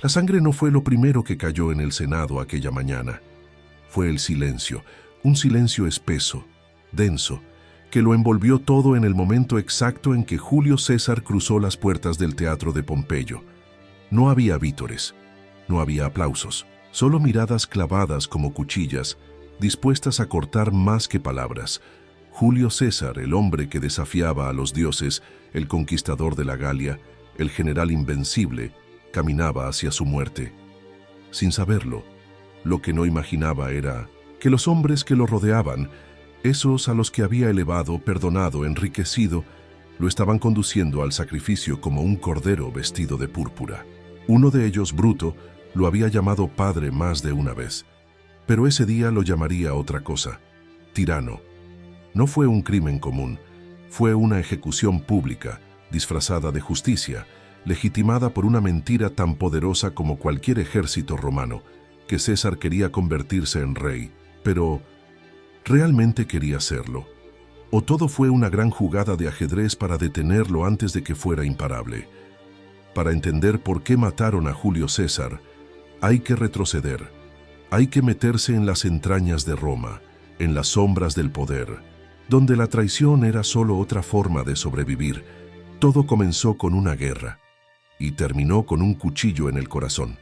La sangre no fue lo primero que cayó en el Senado aquella mañana. Fue el silencio, un silencio espeso, denso, que lo envolvió todo en el momento exacto en que Julio César cruzó las puertas del teatro de Pompeyo. No había vítores, no había aplausos, solo miradas clavadas como cuchillas, dispuestas a cortar más que palabras. Julio César, el hombre que desafiaba a los dioses, el conquistador de la Galia, el general invencible, caminaba hacia su muerte. Sin saberlo, lo que no imaginaba era que los hombres que lo rodeaban, esos a los que había elevado, perdonado, enriquecido, lo estaban conduciendo al sacrificio como un cordero vestido de púrpura. Uno de ellos, Bruto, lo había llamado padre más de una vez, pero ese día lo llamaría otra cosa: tirano. No fue un crimen común, fue una ejecución pública, disfrazada de justicia, legitimada por una mentira tan poderosa como cualquier ejército romano, que César quería convertirse en rey, pero ¿realmente quería serlo? ¿O todo fue una gran jugada de ajedrez para detenerlo antes de que fuera imparable? Para entender por qué mataron a Julio César, hay que retroceder, hay que meterse en las entrañas de Roma, en las sombras del poder, donde la traición era solo otra forma de sobrevivir. Todo comenzó con una guerra y terminó con un cuchillo en el corazón.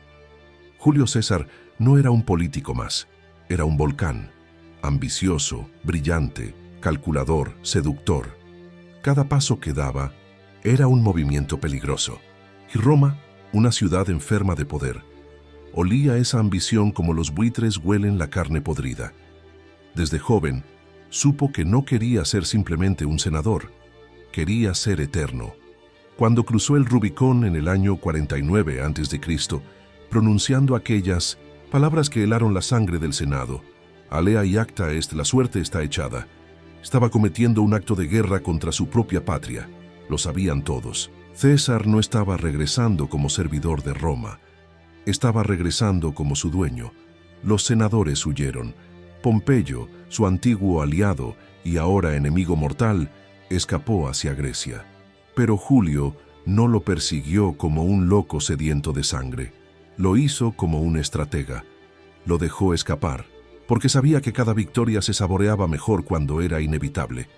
Julio César no era un político más, era un volcán, ambicioso, brillante, calculador, seductor. Cada paso que daba era un movimiento peligroso. Y Roma, una ciudad enferma de poder, olía esa ambición como los buitres huelen la carne podrida. Desde joven, supo que no quería ser simplemente un senador, quería ser eterno. Cuando cruzó el Rubicón en el año 49 a.C., pronunciando aquellas palabras que helaron la sangre del Senado, alea y acta est, la suerte está echada, estaba cometiendo un acto de guerra contra su propia patria. Lo sabían todos. César no estaba regresando como servidor de Roma, estaba regresando como su dueño. Los senadores huyeron. Pompeyo, su antiguo aliado y ahora enemigo mortal, escapó hacia Grecia. Pero Julio no lo persiguió como un loco sediento de sangre. Lo hizo como un estratega. Lo dejó escapar, porque sabía que cada victoria se saboreaba mejor cuando era inevitable.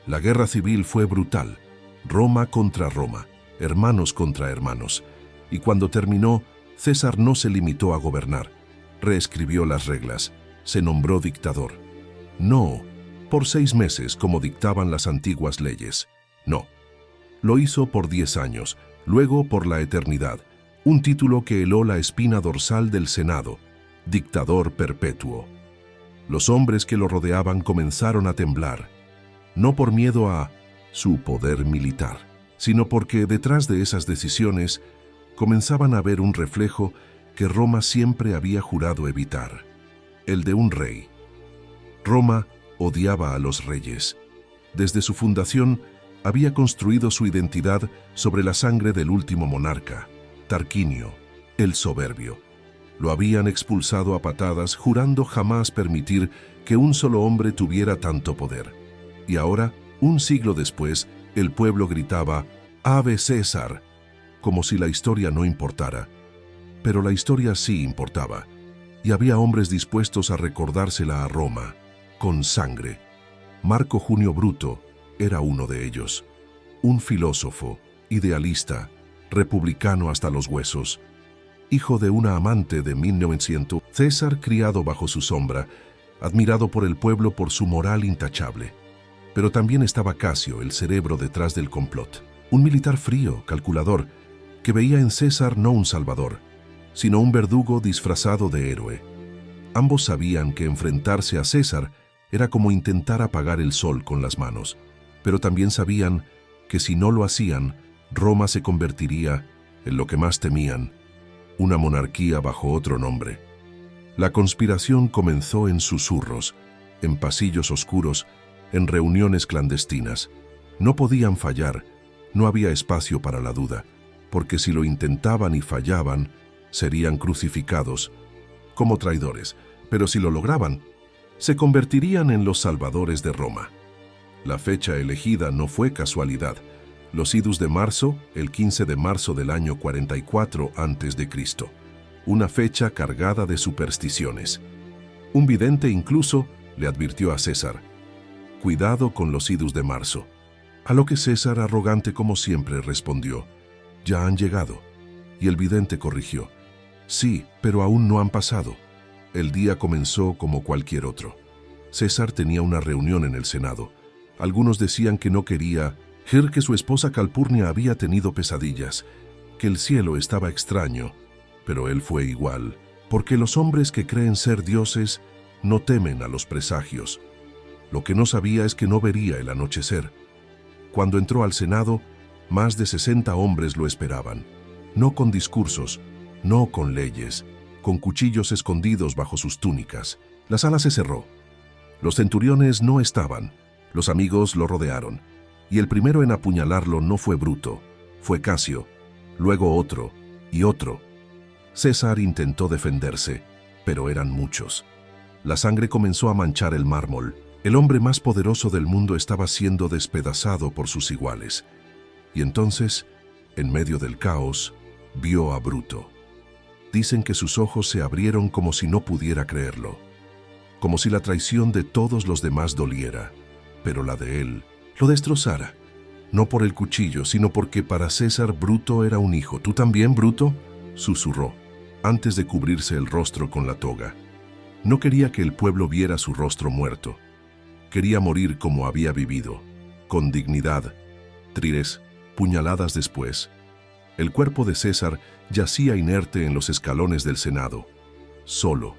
La guerra civil fue brutal. Roma contra Roma, hermanos contra hermanos. Y cuando terminó, César no se limitó a gobernar. Reescribió las reglas. Se nombró dictador. No por 6 meses como dictaban las antiguas leyes. No. Lo hizo por 10 años, luego por la eternidad, un título que heló la espina dorsal del Senado, dictador perpetuo. Los hombres que lo rodeaban comenzaron a temblar, no por miedo a su poder militar, sino porque detrás de esas decisiones comenzaban a ver un reflejo que Roma siempre había jurado evitar, el de un rey. Roma odiaba a los reyes. Desde su fundación, había construido su identidad sobre la sangre del último monarca, Tarquinio, el soberbio. Lo habían expulsado a patadas, jurando jamás permitir que un solo hombre tuviera tanto poder. Y ahora, un siglo después, el pueblo gritaba «Ave César», como si la historia no importara. Pero la historia sí importaba, y había hombres dispuestos a recordársela a Roma, con sangre. Marco Junio Bruto era uno de ellos. Un filósofo, idealista, republicano hasta los huesos. Hijo de una amante de 1900, César criado bajo su sombra, admirado por el pueblo por su moral intachable. Pero también estaba Casio, el cerebro detrás del complot. Un militar frío, calculador, que veía en César no un salvador, sino un verdugo disfrazado de héroe. Ambos sabían que enfrentarse a César era como intentar apagar el sol con las manos, pero también sabían que si no lo hacían, Roma se convertiría en lo que más temían, una monarquía bajo otro nombre. La conspiración comenzó en susurros, en pasillos oscuros, en reuniones clandestinas. No podían fallar, no había espacio para la duda, porque si lo intentaban y fallaban, serían crucificados como traidores, pero si lo lograban, se convertirían en los salvadores de Roma. La fecha elegida no fue casualidad. Los idus de marzo, el 15 de marzo del año 44 a.C. una fecha cargada de supersticiones. Un vidente incluso le advirtió a César: «Cuidado con los idus de marzo». A lo que César, arrogante como siempre, respondió: «Ya han llegado». Y el vidente corrigió: «Sí, pero aún no han pasado». El día comenzó como cualquier otro. César tenía una reunión en el Senado. Algunos decían que no quería ir, que su esposa Calpurnia había tenido pesadillas, que el cielo estaba extraño, pero él fue igual, porque los hombres que creen ser dioses no temen a los presagios. Lo que no sabía es que no vería el anochecer. Cuando entró al Senado, más de 60 hombres lo esperaban, no con discursos, no con leyes, con cuchillos escondidos bajo sus túnicas. La sala se cerró. Los centuriones no estaban, los amigos lo rodearon, y el primero en apuñalarlo no fue Bruto, fue Casio, luego otro y otro. César intentó defenderse, pero eran muchos. La sangre comenzó a manchar el mármol. El hombre más poderoso del mundo estaba siendo despedazado por sus iguales. Y entonces, en medio del caos, vio a Bruto. Dicen que sus ojos se abrieron como si no pudiera creerlo, como si la traición de todos los demás doliera, pero la de él lo destrozara. No por el cuchillo, sino porque para César Bruto era un hijo. «¿Tú también, Bruto?», susurró, antes de cubrirse el rostro con la toga. No quería que el pueblo viera su rostro muerto. Quería morir como había vivido, con dignidad. 3 puñaladas después, el cuerpo de César yacía inerte en los escalones del Senado, solo,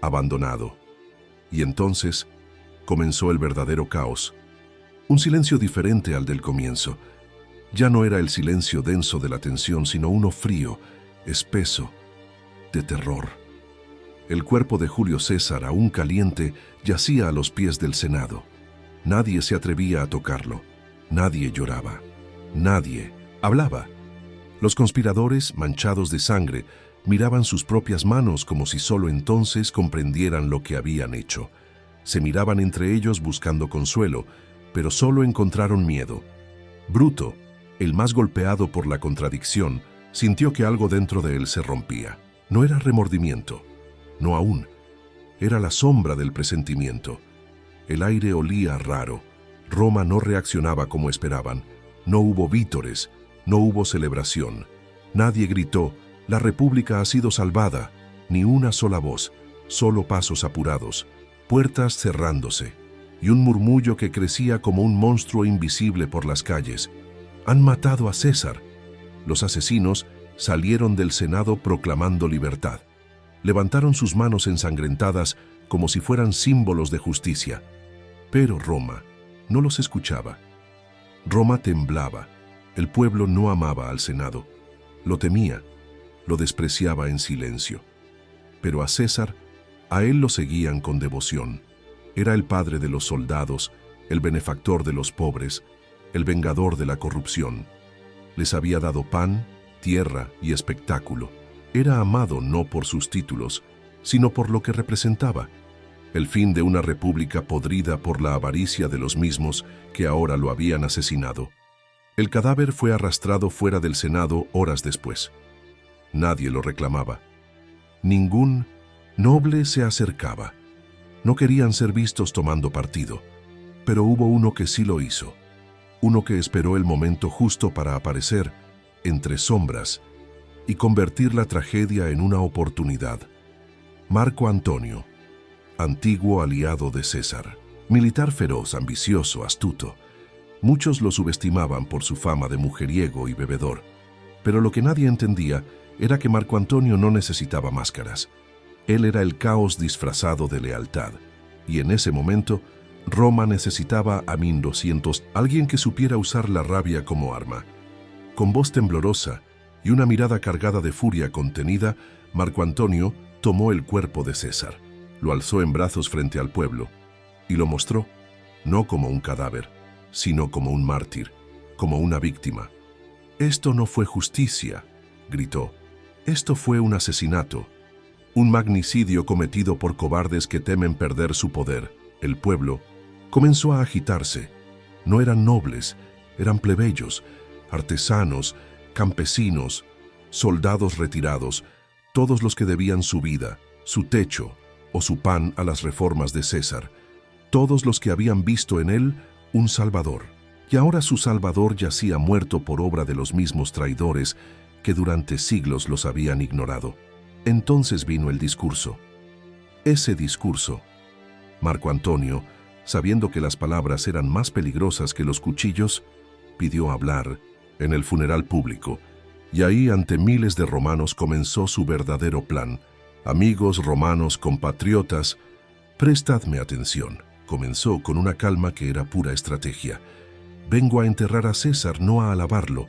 abandonado. Y entonces comenzó el verdadero caos. Un silencio diferente al del comienzo. Ya no era el silencio denso de la tensión, sino uno frío, espeso, de terror. El cuerpo de Julio César, aún caliente, yacía a los pies del Senado. Nadie se atrevía a tocarlo. Nadie lloraba. Nadie hablaba. Los conspiradores, manchados de sangre, miraban sus propias manos como si solo entonces comprendieran lo que habían hecho. Se miraban entre ellos buscando consuelo, pero solo encontraron miedo. Bruto, el más golpeado por la contradicción, sintió que algo dentro de él se rompía. No era remordimiento, no aún. Era la sombra del presentimiento. El aire olía raro. Roma no reaccionaba como esperaban. No hubo vítores, no hubo celebración. Nadie gritó: «La República ha sido salvada». Ni una sola voz, solo pasos apurados, puertas cerrándose, y un murmullo que crecía como un monstruo invisible por las calles. «Han matado a César». Los asesinos salieron del Senado proclamando libertad. Levantaron sus manos ensangrentadas como si fueran símbolos de justicia. Pero Roma no los escuchaba. Roma temblaba. El pueblo no amaba al Senado. Lo temía, lo despreciaba en silencio. Pero a César, a él lo seguían con devoción. Era el padre de los soldados, el benefactor de los pobres, el vengador de la corrupción. Les había dado pan, tierra y espectáculo. Era amado no por sus títulos, sino por lo que representaba: el fin de una república podrida por la avaricia de los mismos que ahora lo habían asesinado. El cadáver fue arrastrado fuera del Senado horas después. Nadie lo reclamaba. Ningún noble se acercaba. No querían ser vistos tomando partido. Pero hubo uno que sí lo hizo. Uno que esperó el momento justo para aparecer entre sombras y convertir la tragedia en una oportunidad. Marco Antonio, antiguo aliado de César, militar feroz, ambicioso, astuto. Muchos lo subestimaban por su fama de mujeriego y bebedor, pero lo que nadie entendía era que Marco Antonio no necesitaba máscaras. Él era el caos disfrazado de lealtad, y en ese momento Roma necesitaba a 1200, alguien que supiera usar la rabia como arma. Con voz temblorosa y una mirada cargada de furia contenida, Marco Antonio tomó el cuerpo de César, lo alzó en brazos frente al pueblo y lo mostró, no como un cadáver, sino como un mártir, como una víctima. «Esto no fue justicia», gritó. «Esto fue un asesinato, un magnicidio cometido por cobardes que temen perder su poder». El pueblo comenzó a agitarse. No eran nobles, eran plebeyos, artesanos, campesinos, soldados retirados. todos los que debían su vida, su techo o su pan a las reformas de César, todos los que habían visto en él un Salvador. Y ahora su Salvador yacía muerto por obra de los mismos traidores que durante siglos los habían ignorado. Entonces vino el discurso. Ese discurso. Marco Antonio, sabiendo que las palabras eran más peligrosas que los cuchillos, pidió hablar en el funeral público, y ahí ante miles de romanos comenzó su verdadero plan. Amigos romanos, compatriotas, prestadme atención. Comenzó con una calma que era pura estrategia. Vengo a enterrar a César, no a alabarlo.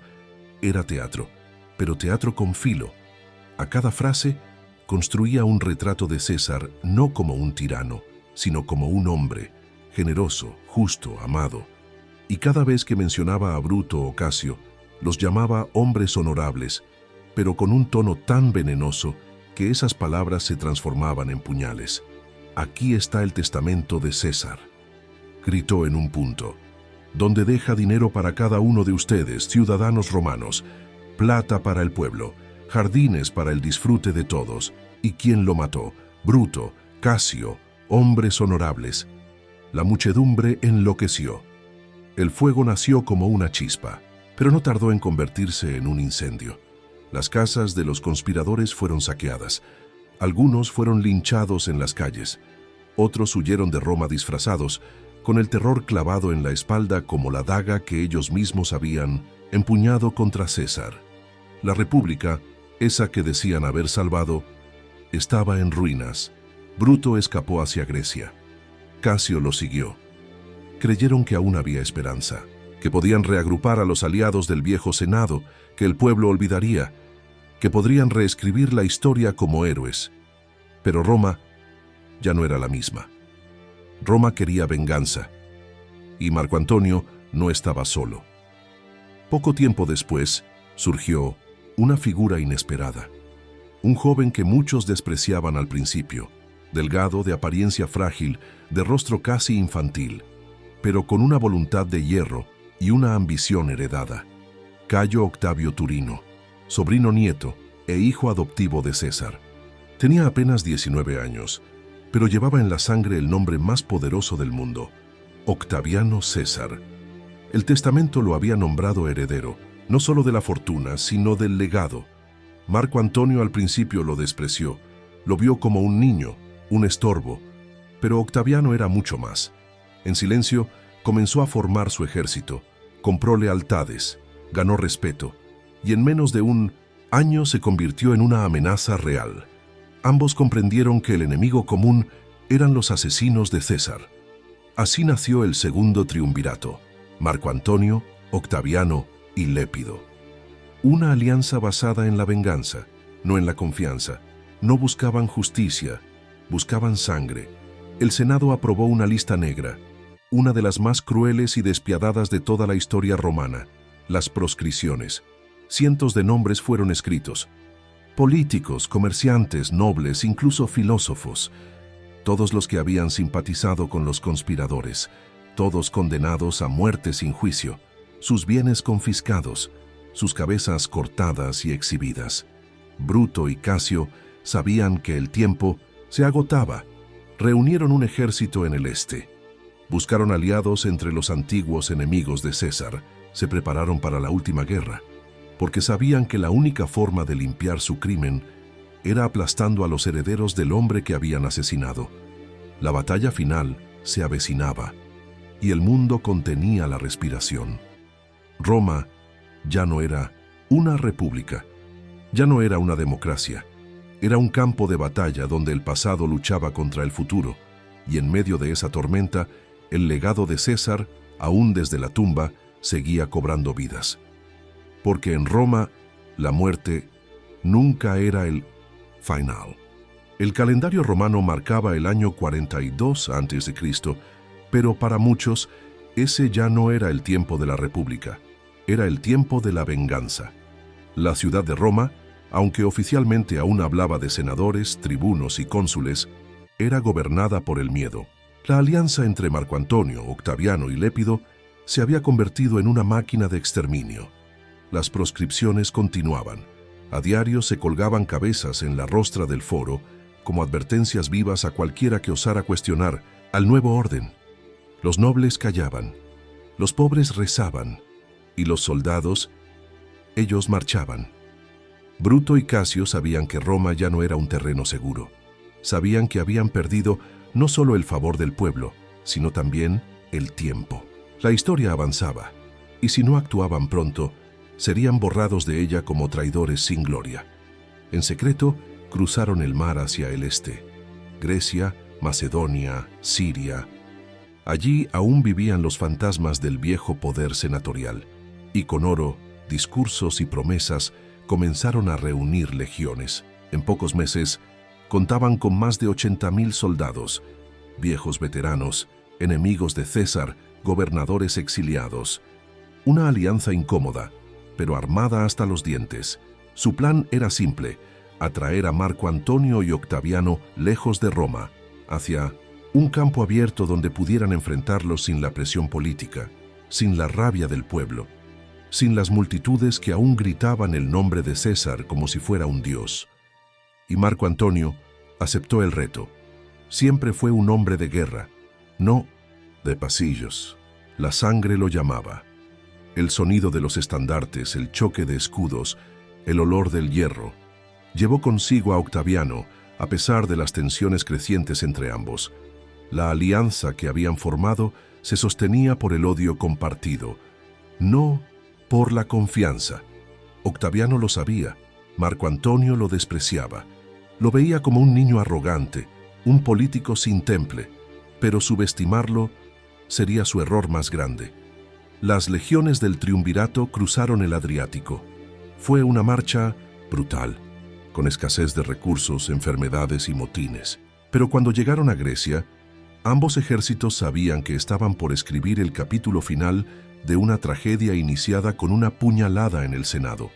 Era teatro, pero teatro con filo. A cada frase construía un retrato de César no como un tirano, sino como un hombre, generoso, justo, amado. Y cada vez que mencionaba a Bruto o Casio, los llamaba hombres honorables, pero con un tono tan venenoso que esas palabras se transformaban en puñales. Aquí está el testamento de César, gritó en un punto, donde deja dinero para cada uno de ustedes, ciudadanos romanos, plata para el pueblo, jardines para el disfrute de todos. ¿Y quién lo mató? Bruto, Casio, hombres honorables. La muchedumbre enloqueció. El fuego nació como una chispa, pero no tardó en convertirse en un incendio. Las casas de los conspiradores fueron saqueadas. Algunos fueron linchados en las calles. Otros huyeron de Roma disfrazados, con el terror clavado en la espalda como la daga que ellos mismos habían empuñado contra César. La república, esa que decían haber salvado, estaba en ruinas. Bruto escapó hacia Grecia. Casio lo siguió. Creyeron que aún había esperanza, que podían reagrupar a los aliados del viejo Senado, que el pueblo olvidaría, que podrían reescribir la historia como héroes. Pero Roma ya no era la misma. Roma quería venganza, y Marco Antonio no estaba solo. Poco tiempo después surgió una figura inesperada. Un joven que muchos despreciaban al principio, delgado, de apariencia frágil, de rostro casi infantil, pero con una voluntad de hierro y una ambición heredada. Cayo Octavio Turino, sobrino nieto e hijo adoptivo de César. Tenía apenas 19 años, pero llevaba en la sangre el nombre más poderoso del mundo, Octaviano César. El testamento lo había nombrado heredero, no solo de la fortuna, sino del legado. Marco Antonio al principio lo despreció, lo vio como un niño, un estorbo, pero Octaviano era mucho más. En silencio, comenzó a formar su ejército, compró lealtades, ganó respeto, y en menos de un año se convirtió en una amenaza real. Ambos comprendieron que el enemigo común eran los asesinos de César. Así nació el segundo triunvirato, Marco Antonio, Octaviano y Lépido. Una alianza basada en la venganza, no en la confianza. No buscaban justicia, buscaban sangre. El Senado aprobó una lista negra, una de las más crueles y despiadadas de toda la historia romana, las proscripciones. Cientos de nombres fueron escritos. Políticos, comerciantes, nobles, incluso filósofos. Todos los que habían simpatizado con los conspiradores, todos condenados a muerte sin juicio, sus bienes confiscados, sus cabezas cortadas y exhibidas. Bruto y Casio sabían que el tiempo se agotaba. Reunieron un ejército en el este. Buscaron aliados entre los antiguos enemigos de César. Se prepararon para la última guerra, porque sabían que la única forma de limpiar su crimen era aplastando a los herederos del hombre que habían asesinado. La batalla final se avecinaba, y el mundo contenía la respiración. Roma ya no era una república, ya no era una democracia. Era un campo de batalla donde el pasado luchaba contra el futuro, y en medio de esa tormenta, el legado de César, aún desde la tumba, seguía cobrando vidas. Porque en Roma, la muerte nunca era el final. El calendario romano marcaba el año 42 a.C., pero para muchos, ese ya no era el tiempo de la República, era el tiempo de la venganza. La ciudad de Roma, aunque oficialmente aún hablaba de senadores, tribunos y cónsules, era gobernada por el miedo. La alianza entre Marco Antonio, Octaviano y Lépido se había convertido en una máquina de exterminio. Las proscripciones continuaban. A diario se colgaban cabezas en la rostra del foro como advertencias vivas a cualquiera que osara cuestionar al nuevo orden. Los nobles callaban, los pobres rezaban, y los soldados, ellos marchaban. Bruto y Casio sabían que Roma ya no era un terreno seguro. Sabían que habían perdido no solo el favor del pueblo, sino también el tiempo. La historia avanzaba, y si no actuaban pronto, serían borrados de ella como traidores sin gloria. En secreto, cruzaron el mar hacia el este. Grecia, Macedonia, Siria. Allí aún vivían los fantasmas del viejo poder senatorial, y con oro, discursos y promesas comenzaron a reunir legiones. En pocos meses, contaban con más de 80.000 soldados, viejos veteranos, enemigos de César, gobernadores exiliados. Una alianza incómoda, pero armada hasta los dientes. Su plan era simple: atraer a Marco Antonio y Octaviano lejos de Roma, hacia un campo abierto donde pudieran enfrentarlos sin la presión política, sin la rabia del pueblo, sin las multitudes que aún gritaban el nombre de César como si fuera un dios. Y Marco Antonio aceptó el reto. Siempre fue un hombre de guerra, no de pasillos. La sangre lo llamaba. El sonido de los estandartes, el choque de escudos, el olor del hierro, llevó consigo a Octaviano, a pesar de las tensiones crecientes entre ambos. La alianza que habían formado se sostenía por el odio compartido, no por la confianza. Octaviano lo sabía, Marco Antonio lo despreciaba. Lo veía como un niño arrogante, un político sin temple, pero subestimarlo sería su error más grande. Las legiones del triunvirato cruzaron el Adriático. Fue una marcha brutal, con escasez de recursos, enfermedades y motines. Pero cuando llegaron a Grecia, ambos ejércitos sabían que estaban por escribir el capítulo final de una tragedia iniciada con una puñalada en el Senado.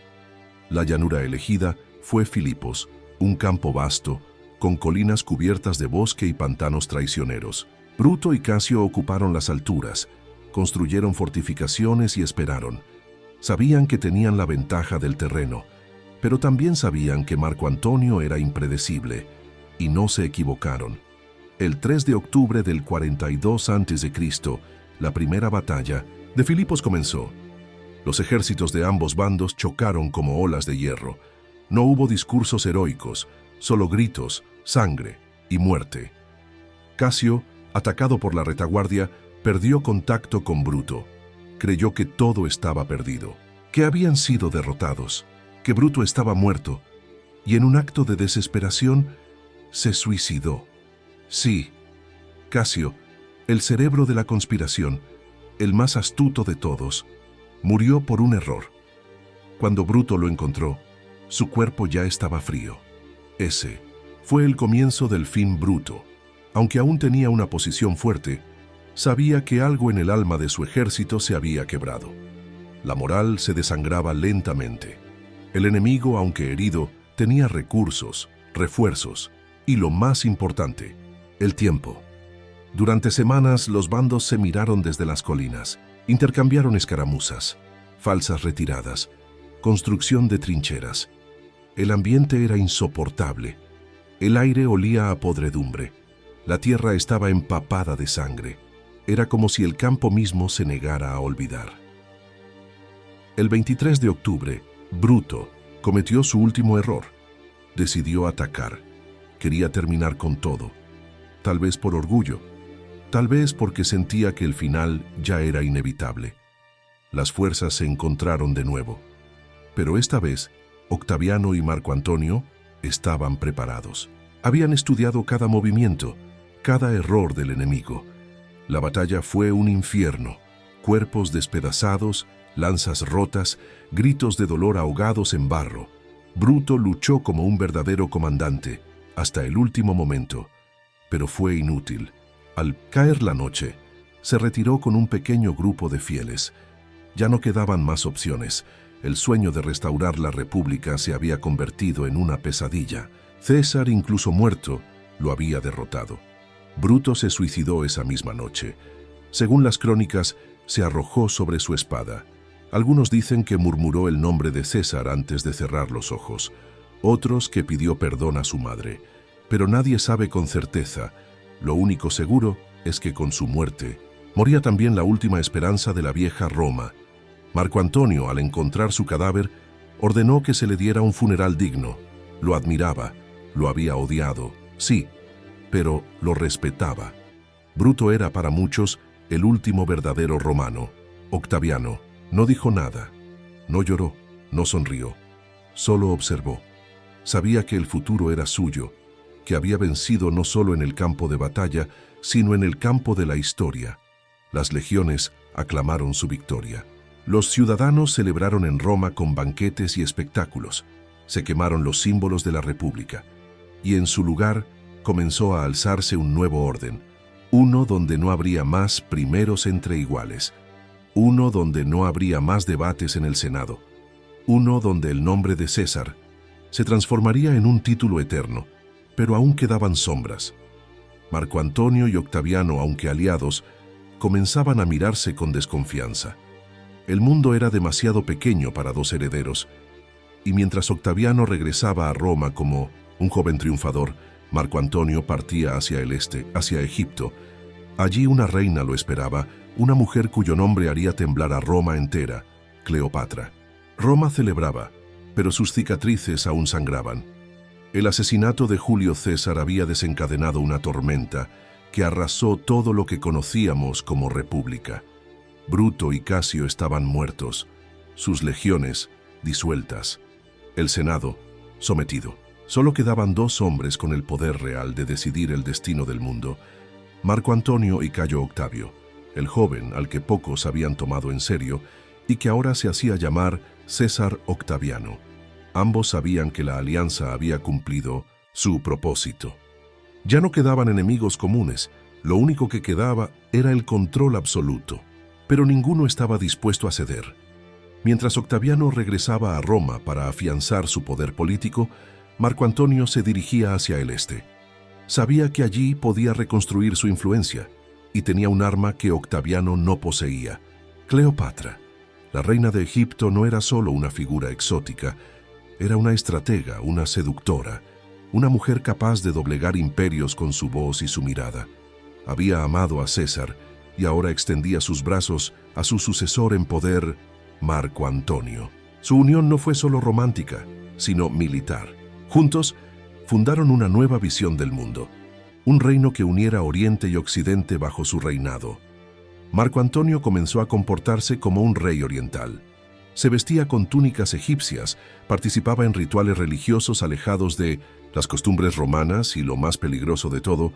La llanura elegida fue Filipos, un campo vasto, con colinas cubiertas de bosque y pantanos traicioneros. Bruto y Casio ocuparon las alturas, construyeron fortificaciones y esperaron. Sabían que tenían la ventaja del terreno, pero también sabían que Marco Antonio era impredecible, y no se equivocaron. El 3 de octubre del 42 a.C., la primera batalla de Filipos comenzó. Los ejércitos de ambos bandos chocaron como olas de hierro. No hubo discursos heroicos, solo gritos, sangre y muerte. Casio, atacado por la retaguardia, perdió contacto con Bruto. Creyó que todo estaba perdido, que habían sido derrotados, que Bruto estaba muerto, y en un acto de desesperación se suicidó. Sí, Casio, el cerebro de la conspiración, el más astuto de todos, murió por un error. Cuando Bruto lo encontró, su cuerpo ya estaba frío. Ese fue el comienzo del fin Bruto. Aunque aún tenía una posición fuerte, sabía que algo en el alma de su ejército se había quebrado. La moral se desangraba lentamente. El enemigo, aunque herido, tenía recursos, refuerzos y, lo más importante, el tiempo. Durante semanas los bandos se miraron desde las colinas, intercambiaron escaramuzas, falsas retiradas, construcción de trincheras. El ambiente era insoportable. El aire olía a podredumbre. La tierra estaba empapada de sangre. Era como si el campo mismo se negara a olvidar. El 23 de octubre, Bruto cometió su último error. Decidió atacar. Quería terminar con todo. Tal vez por orgullo. Tal vez porque sentía que el final ya era inevitable. Las fuerzas se encontraron de nuevo. Pero esta vez, Octaviano y Marco Antonio estaban preparados. Habían estudiado cada movimiento, cada error del enemigo. La batalla fue un infierno. Cuerpos despedazados, lanzas rotas, gritos de dolor ahogados en barro. Bruto luchó como un verdadero comandante, hasta el último momento. Pero fue inútil. Al caer la noche, se retiró con un pequeño grupo de fieles. Ya no quedaban más opciones. El sueño de restaurar la República se había convertido en una pesadilla. César, incluso muerto, lo había derrotado. Bruto se suicidó esa misma noche. Según las crónicas, se arrojó sobre su espada. Algunos dicen que murmuró el nombre de César antes de cerrar los ojos, otros que pidió perdón a su madre, pero nadie sabe con certeza. Lo único seguro es que con su muerte moría también la última esperanza de la vieja Roma. Marco Antonio, al encontrar su cadáver, ordenó que se le diera un funeral digno. Lo admiraba, lo había odiado, sí, pero lo respetaba. Bruto era para muchos el último verdadero romano. Octaviano no dijo nada, no lloró, no sonrió, solo observó. Sabía que el futuro era suyo, que había vencido no solo en el campo de batalla, sino en el campo de la historia. Las legiones aclamaron su victoria. Los ciudadanos celebraron en Roma con banquetes y espectáculos. Se quemaron los símbolos de la República. Y en su lugar comenzó a alzarse un nuevo orden, uno donde no habría más primeros entre iguales, uno donde no habría más debates en el Senado, uno donde el nombre de César se transformaría en un título eterno, pero aún quedaban sombras. Marco Antonio y Octaviano, aunque aliados, comenzaban a mirarse con desconfianza. El mundo era demasiado pequeño para dos herederos, y mientras Octaviano regresaba a Roma como un joven triunfador, Marco Antonio partía hacia el este, hacia Egipto. Allí una reina lo esperaba, una mujer cuyo nombre haría temblar a Roma entera, Cleopatra. Roma celebraba, pero sus cicatrices aún sangraban. El asesinato de Julio César había desencadenado una tormenta que arrasó todo lo que conocíamos como república. Bruto y Casio estaban muertos, sus legiones disueltas, el Senado sometido. Solo quedaban dos hombres con el poder real de decidir el destino del mundo: Marco Antonio y Cayo Octavio, el joven al que pocos habían tomado en serio y que ahora se hacía llamar César Octaviano. Ambos sabían que la alianza había cumplido su propósito. Ya no quedaban enemigos comunes, lo único que quedaba era el control absoluto, pero ninguno estaba dispuesto a ceder. Mientras Octaviano regresaba a Roma para afianzar su poder político, Marco Antonio se dirigía hacia el este. Sabía que allí podía reconstruir su influencia y tenía un arma que Octaviano no poseía: Cleopatra. La reina de Egipto no era solo una figura exótica, era una estratega, una seductora, una mujer capaz de doblegar imperios con su voz y su mirada. Había amado a César y ahora extendía sus brazos a su sucesor en poder, Marco Antonio. Su unión no fue solo romántica, sino militar. Juntos fundaron una nueva visión del mundo, un reino que uniera Oriente y Occidente bajo su reinado. Marco Antonio comenzó a comportarse como un rey oriental. Se vestía con túnicas egipcias, participaba en rituales religiosos alejados de las costumbres romanas y, lo más peligroso de todo,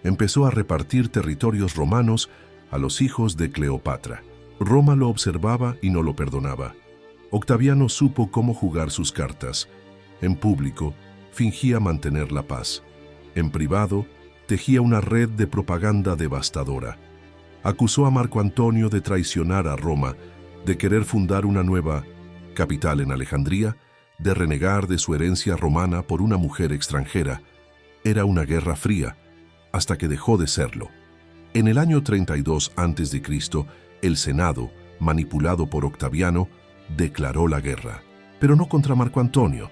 empezó a repartir territorios romanos a los hijos de Cleopatra. Roma lo observaba y no lo perdonaba. Octaviano supo cómo jugar sus cartas. En público, fingía mantener la paz. En privado, tejía una red de propaganda devastadora. Acusó a Marco Antonio de traicionar a Roma, de querer fundar una nueva capital en Alejandría, de renegar de su herencia romana por una mujer extranjera. Era una guerra fría, hasta que dejó de serlo. En el año 32 a.C., el Senado, manipulado por Octaviano, declaró la guerra, pero no contra Marco Antonio.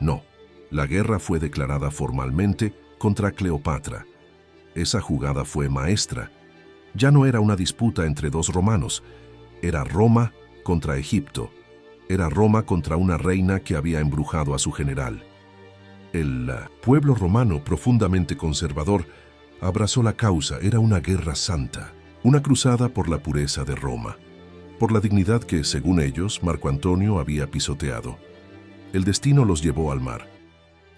No, la guerra fue declarada formalmente contra Cleopatra. Esa jugada fue maestra. Ya no era una disputa entre dos romanos, era Roma contra Egipto. Era Roma contra una reina que había embrujado a su general. El pueblo romano, profundamente conservador, abrazó la causa. Era una guerra santa, una cruzada por la pureza de Roma, por la dignidad que, según ellos, Marco Antonio había pisoteado. El destino los llevó al mar.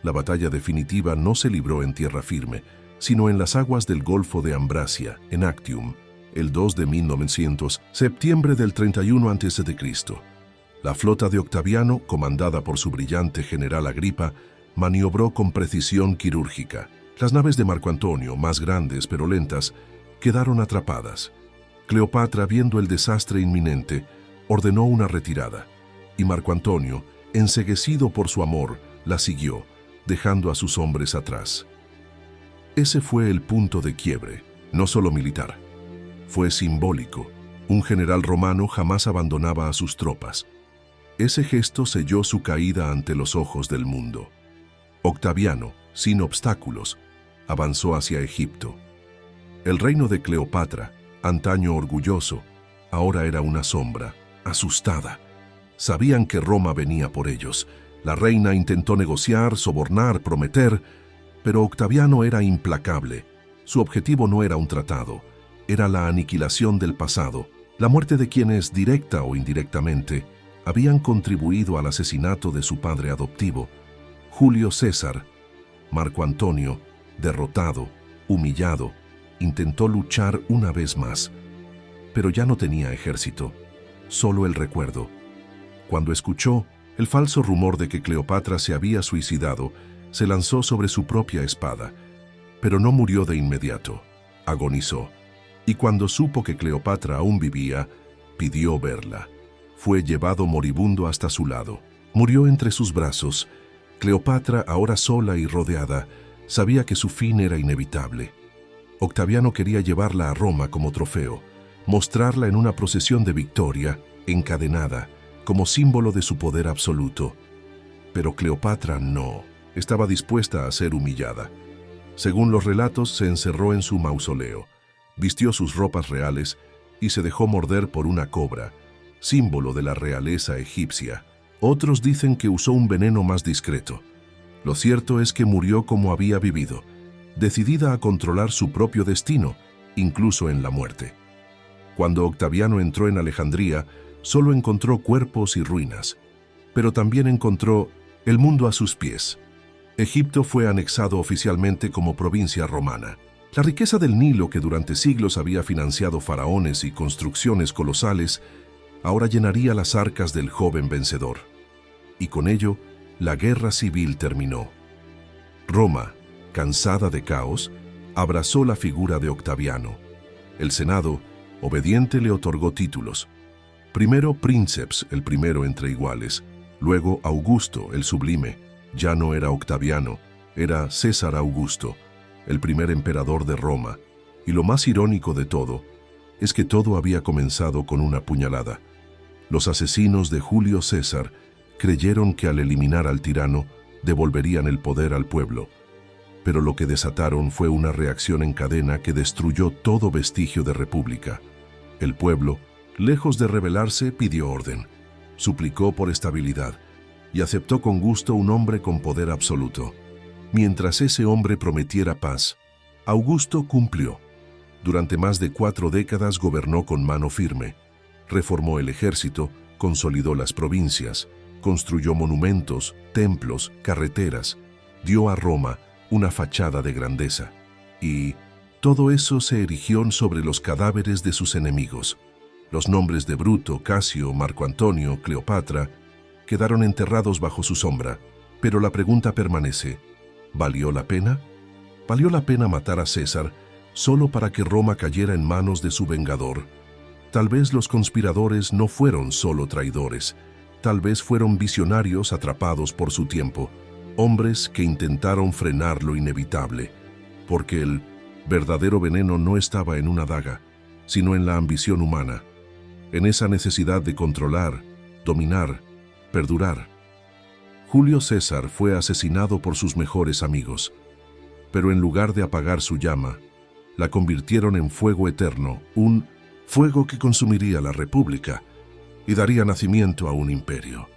La batalla definitiva no se libró en tierra firme, sino en las aguas del Golfo de Ambracia, en Actium, el 2 de 1900, septiembre del 31 a.C. La flota de Octaviano, comandada por su brillante general Agripa, maniobró con precisión quirúrgica. Las naves de Marco Antonio, más grandes pero lentas, quedaron atrapadas. Cleopatra, viendo el desastre inminente, ordenó una retirada, y Marco Antonio, enceguecido por su amor, la siguió, dejando a sus hombres atrás. Ese fue el punto de quiebre, no solo militar. Fue simbólico. Un general romano jamás abandonaba a sus tropas. Ese gesto selló su caída ante los ojos del mundo. Octaviano, sin obstáculos, avanzó hacia Egipto. El reino de Cleopatra, antaño orgulloso, ahora era una sombra, asustada. Sabían que Roma venía por ellos. La reina intentó negociar, sobornar, prometer, pero Octaviano era implacable. Su objetivo no era un tratado, era la aniquilación del pasado, la muerte de quienes, directa o indirectamente, habían contribuido al asesinato de su padre adoptivo. Julio César, Marco Antonio, derrotado, humillado, intentó luchar una vez más, pero ya no tenía ejército, solo el recuerdo. Cuando escuchó el falso rumor de que Cleopatra se había suicidado, se lanzó sobre su propia espada, pero no murió de inmediato, agonizó. Y cuando supo que Cleopatra aún vivía, pidió verla. Fue llevado moribundo hasta su lado. Murió entre sus brazos. Cleopatra, ahora sola y rodeada, sabía que su fin era inevitable. Octaviano quería llevarla a Roma como trofeo, mostrarla en una procesión de victoria, encadenada, como símbolo de su poder absoluto. Pero Cleopatra no, estaba dispuesta a ser humillada. Según los relatos, se encerró en su mausoleo, vistió sus ropas reales y se dejó morder por una cobra, símbolo de la realeza egipcia. Otros dicen que usó un veneno más discreto. Lo cierto es que murió como había vivido, decidida a controlar su propio destino, incluso en la muerte. Cuando Octaviano entró en Alejandría, solo encontró cuerpos y ruinas, pero también encontró el mundo a sus pies. Egipto fue anexado oficialmente como provincia romana. La riqueza del Nilo, que durante siglos había financiado faraones y construcciones colosales, ahora llenaría las arcas del joven vencedor. Y con ello, la guerra civil terminó. Roma, cansada de caos, abrazó la figura de Octaviano. El Senado, obediente, le otorgó títulos. Primero Princeps, el primero entre iguales, luego Augusto, el sublime. Ya no era Octaviano, era César Augusto, el primer emperador de Roma. Y lo más irónico de todo es que todo había comenzado con una puñalada. Los asesinos de Julio César creyeron que al eliminar al tirano devolverían el poder al pueblo, pero lo que desataron fue una reacción en cadena que destruyó todo vestigio de república. El pueblo, lejos de rebelarse, pidió orden, suplicó por estabilidad y aceptó con gusto un hombre con poder absoluto. Mientras ese hombre prometiera paz, Augusto cumplió. Durante más de 4 décadas gobernó con mano firme, reformó el ejército, consolidó las provincias, construyó monumentos, templos, carreteras, dio a Roma una fachada de grandeza. Y todo eso se erigió sobre los cadáveres de sus enemigos. Los nombres de Bruto, Casio, Marco Antonio, Cleopatra quedaron enterrados bajo su sombra. Pero la pregunta permanece: ¿valió la pena? ¿Valió la pena matar a César solo para que Roma cayera en manos de su vengador? Tal vez los conspiradores no fueron solo traidores, tal vez fueron visionarios atrapados por su tiempo, hombres que intentaron frenar lo inevitable, porque el verdadero veneno no estaba en una daga, sino en la ambición humana, en esa necesidad de controlar, dominar, perdurar. Julio César fue asesinado por sus mejores amigos, pero en lugar de apagar su llama, la convirtieron en fuego eterno, un fuego que consumiría la República y daría nacimiento a un imperio.